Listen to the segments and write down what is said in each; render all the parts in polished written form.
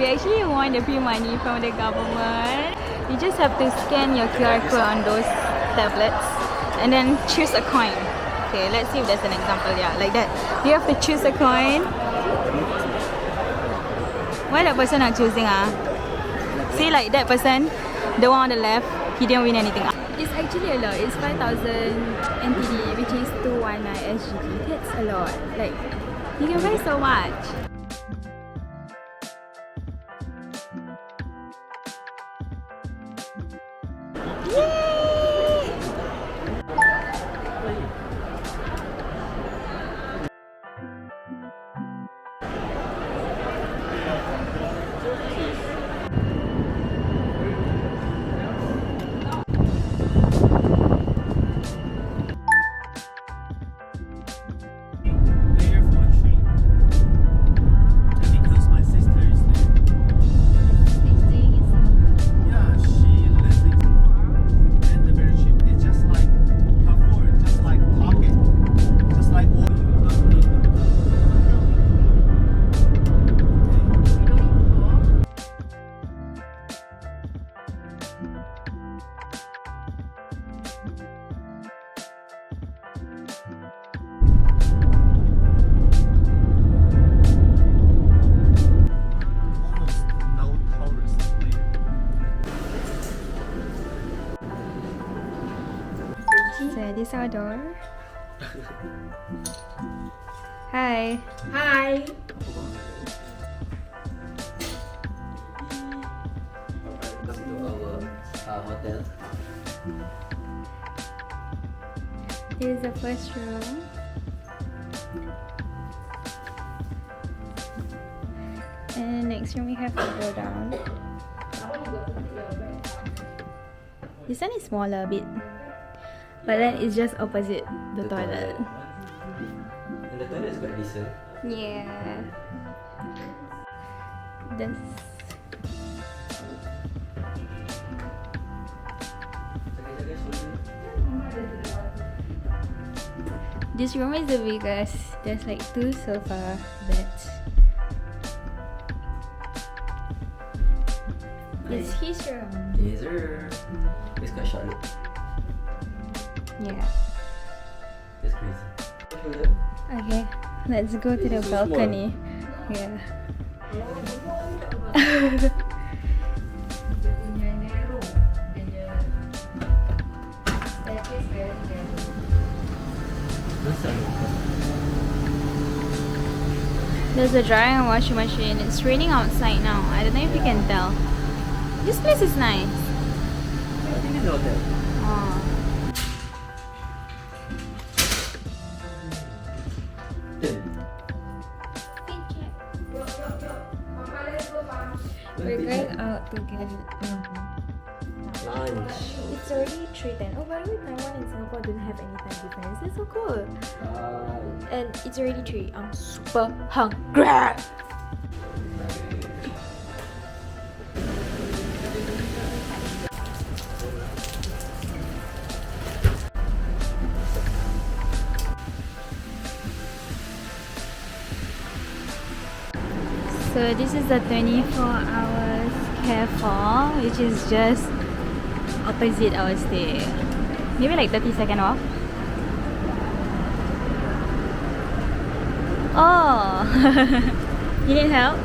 we actually won the free money from the government. You just have to scan your QR code on those tablets and then choose a coin. Okay, let's see if there's an example. Yeah, like that. You have to choose a coin. Why that person not choosing? See, like that person, the one on the left, he didn't win anything. It's actually a lot. It's 5,000 NTD, which is 219 SGD. That's a lot. Like, you can buy so much. So this is our door. Hi. Hi. Welcome to our hotel. This is the first room. And next room we have to go down. This one is smaller a bit. But then it's just opposite the toilet. And the toilet is quite decent. Yeah. This room is the biggest. There's like 2 sofa beds. It's his room. Yes, sir. It's quite short look. Yeah. That's crazy. Okay, let's go to the so balcony. Yeah. There's a dryer and washing machine. It's raining outside now. I don't know if you can tell. This place is nice. I think it's a hotel. Oh. We're going out to get Lunch. It's already 3:10. Oh, by the way, Taiwan and Singapore don't have any time difference. That's so cool. And it's already 3. I'm super hungry. So this is the 24 hours cafe, which is just opposite our stay. Maybe like 30-second off. Oh, you need help?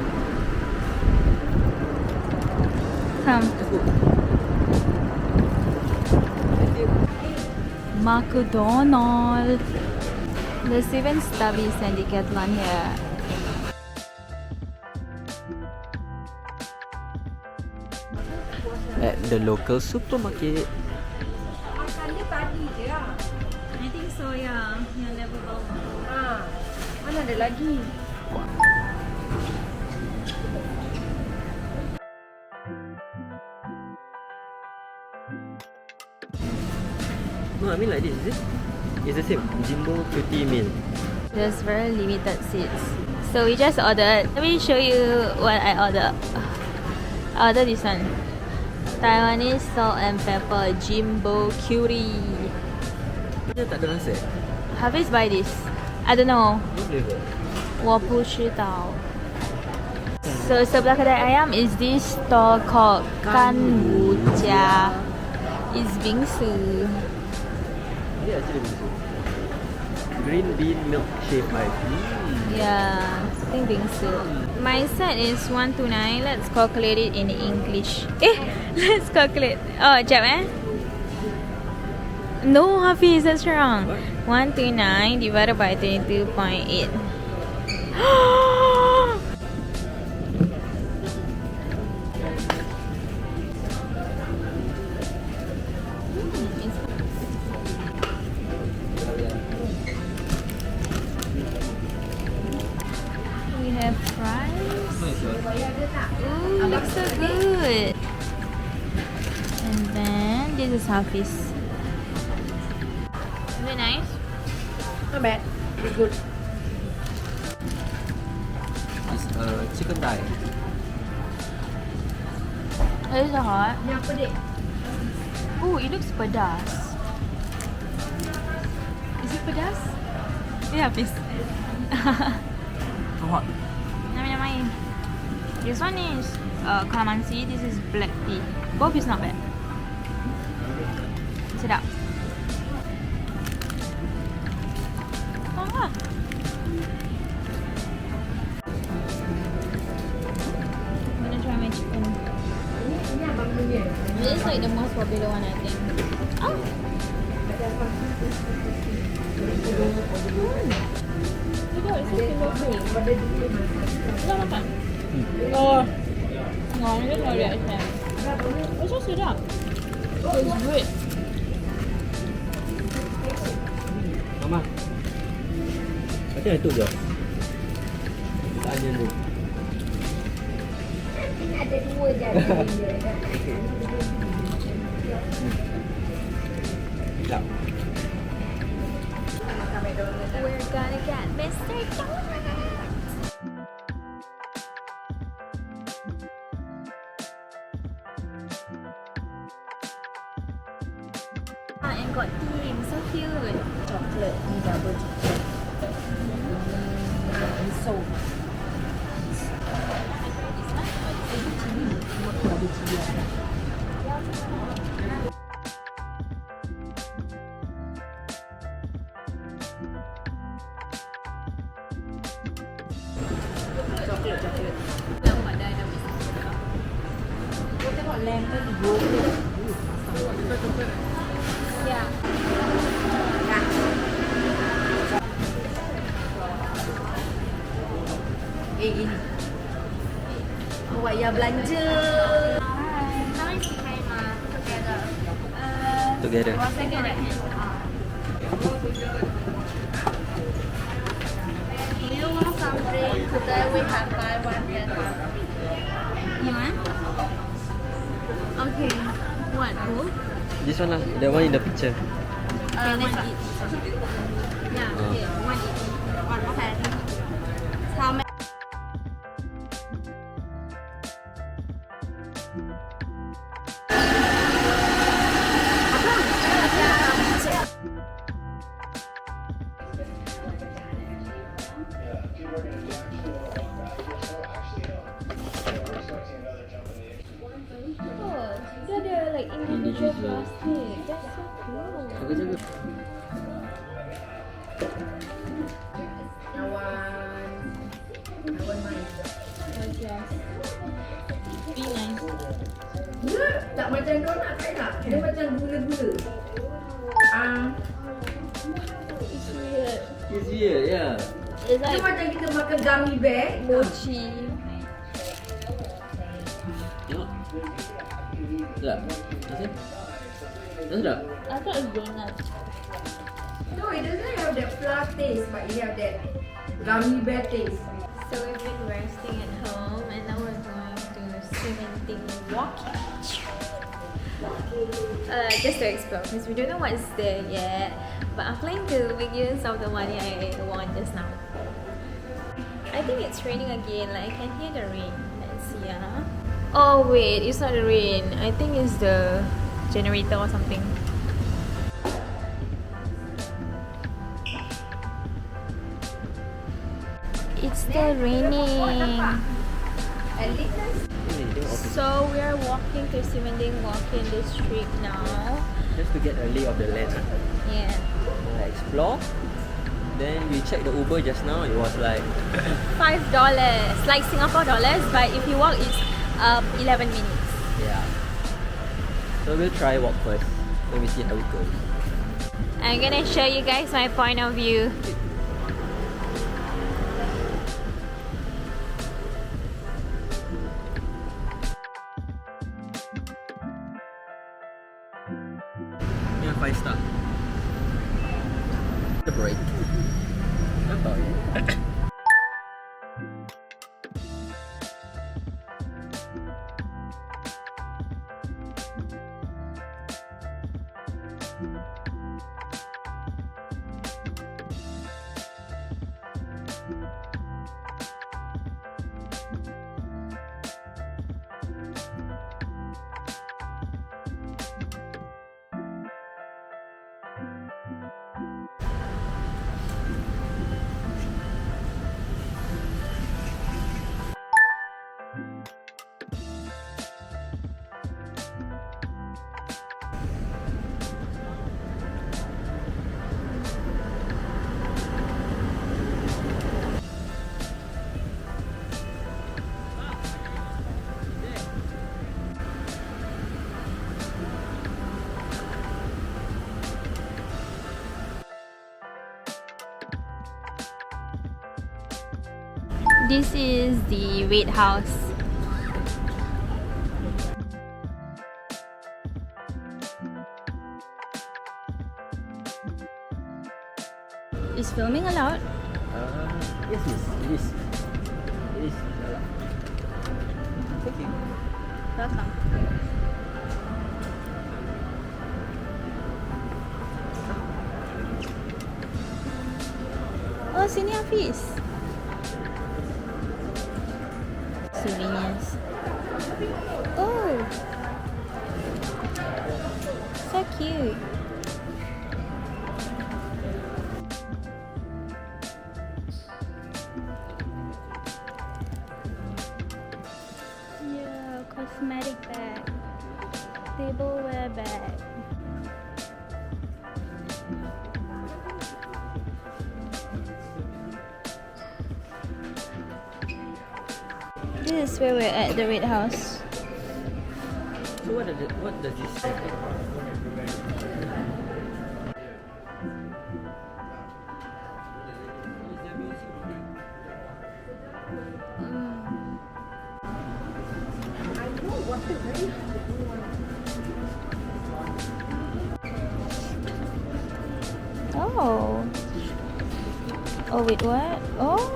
Come. McDonald's. There's even Stubbies and Decathlon here. At the local supermarket. I think so, yeah. Yang level bawah. Mana ada lagi? No, I mean like this, is it? It's the same. Jimbo 50 meal. There's very limited seats. So we just ordered. Let me show you what I ordered. I ordered this one. Taiwanese salt and pepper Jimbo curry. Dia tak ada rasa. Hafiz buy this. I don't know. No flavor. 我不知道. So sebelah kedai ayam is this store called Kan Wuja. It's bingsu. Yeah, actually bingsu. Green bean milkshake ice. Yeah, I think bingsu. My set is 129. Let's calculate it in English. Let's calculate. Oh, jap No, Hafiz, that's wrong. What? 129 divided by 22.8. We have fries. Ooh, looks so good. And then this is Hafiz. Is it nice? Not bad. It's good. It's chicken thigh. Is it hot? Yang pedik. Ooh, it looks pedas. Is it pedas? Yeah, Hafiz. So hot. Main. This one is calamansi. This is black tea. Both is not bad. Sedap. Ah. I'm gonna try my chicken. Ini abang punya. This is like the most popular one, I think. Oh. It's so flavorful. Sedap makan. Oh. Ngon, dia tak ada asam. It's so sedap. It's good. Mama. I think I took the onion ring. Ada dua je. Sedap. We're gonna get Mr. Donut. And got tea, so cute. Chocolate ni double chocolate. Ini so. Chocolate. Lambat dah habis. Kau tengok lamp tu dua. Yeah. Ini. Awak yang belanja. Together. You want some drink? Today we have buy one get one. You want? Okay. What? Who? This one lah, the one in the picture. One each. Yeah, okay. One each. One okay. How many? Oh, dia ada like individual plastic. That's so cool. Jaga-jaga. Kawan main. Oh, yes. Be nice. Tak macam donat tak? Dia macam gula-gula. It's weird. It's weird, yeah. It's Dia like macam kita makan gummy bear. mochi. Tengok. Sedap. Rasa? Sedap? I thought it's donut. No, it doesn't have that flour taste, but it have that gummy bear taste. So we've been resting at home and now we're going to ximending walking. Just to explore because we don't know what's there yet. But I'm planning to make use of the money I won just now. I think it's raining again, like I can hear the rain. Let's see. Oh wait, it's not the rain. I think it's the generator or something. It's still raining. Ni tengok office. So we are walking to Ximending Walk-in District now. Just to get a lay of the land. Yeah. Explore. Then we checked the Uber just now. It was like $5, like Singapore dollars, but if you walk, it's 11 minutes. yeah. So we'll try walk first. Then we see how it goes. I'm gonna show you guys my point of view. Yeah, 5 star. The break. Nampak je. This is the Red House. Is filming allowed? Yes, yes, it is. It is. Thank you. Welcome. Oh, sini Hafiz. Souvenirs. Oh, so cute. Yeah, cosmetic bag, tableware bag. This is where we're at, the Red House. So what does this say? Oh. Oh wait, what? Oh.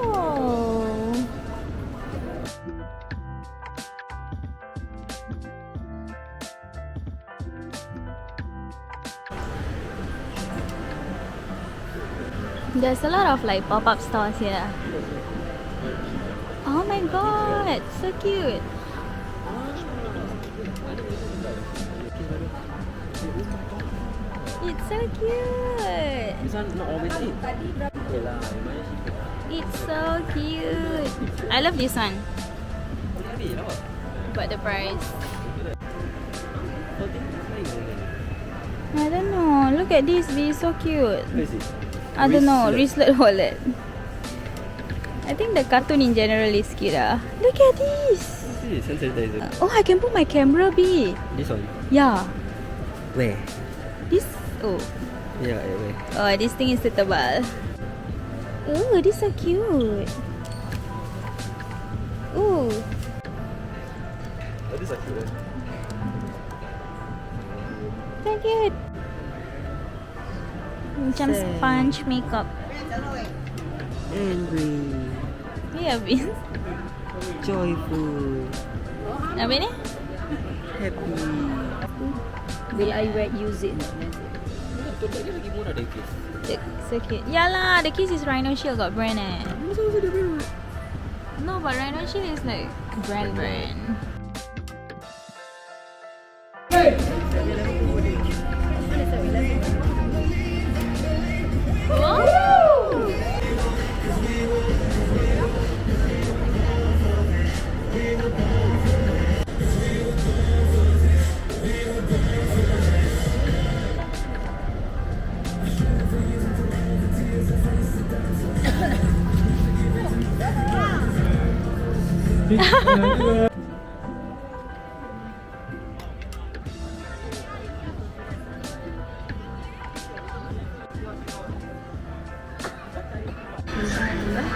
There's a lot of like pop-up stores here. Oh my god, so cute. It's so cute. This one not always eat. Okay lah, lumayan cheaper. It's so cute. I love this one, Boleh ambil lah. but the price. 14 I don't know. Look at this, it's so cute. Where is it? I don't know, Wristlet. wristlet wallet. I think the cartoon in general is cute. Look at this. This is hand sanitizer. Oh, I can put my camera, B. This one. Yeah. Where? This. Oh. Yeah, where? Oh, this thing is tebal. Oh, this so cute. Ooh. Oh, this is cute. So cute. Macam sponge makeup. Angry. Yeah, Vince. Joyful. Apa ni? Happy. Will I use it? Tote dia lagi murah dari case. So cute. Yeah lah, the case is Rhino Shield got brand eh. Masa dia brand. No, but Rhino Shield is like brand. Wow!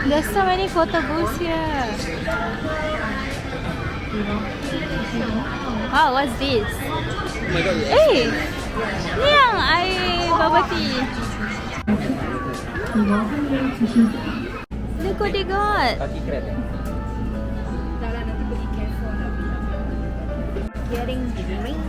There's so many photo booths here. Wow, what's this? Oh my god. Hey! Ni yang air bubble tea. Look what they got. Kaki crab. Dah lah, nanti pergi careful lah. Getting drinks.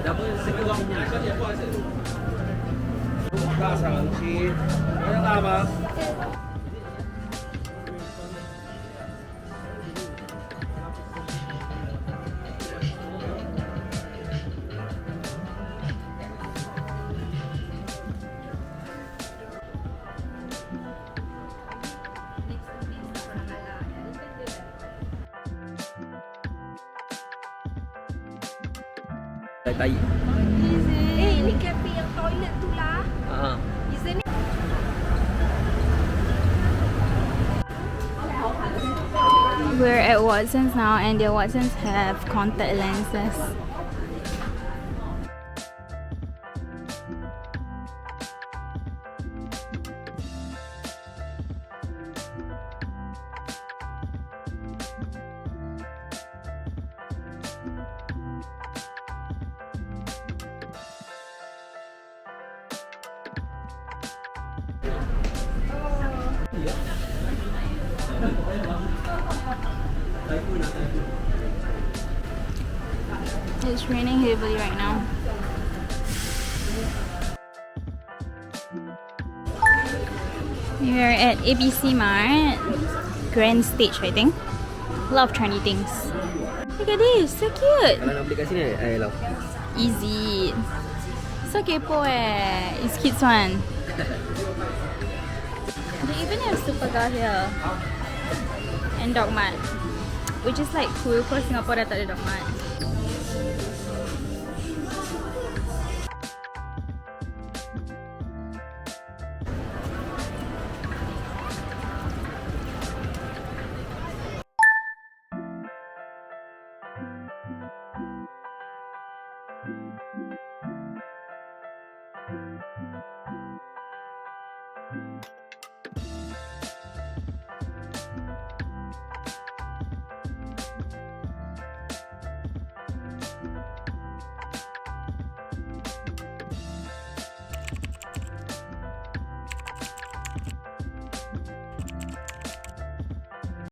Double 大肠鸡，要大吗？ Tai. Eh, ini cafe yang toilet tu lah. Ah. Isn't it? We're at Watson's now, and the Watson's have contact lenses. It's raining heavily right now. We're at ABC Mart, Grand Stage, I think. A lot of trendy things. Look at this, so cute. Kalau nak beli kat sini, lah. Easy. So kepo eh. It's kids one. They even have Superga here. And Dog Mart. Which is like cool because Singapore dah tak ada Dog Mart.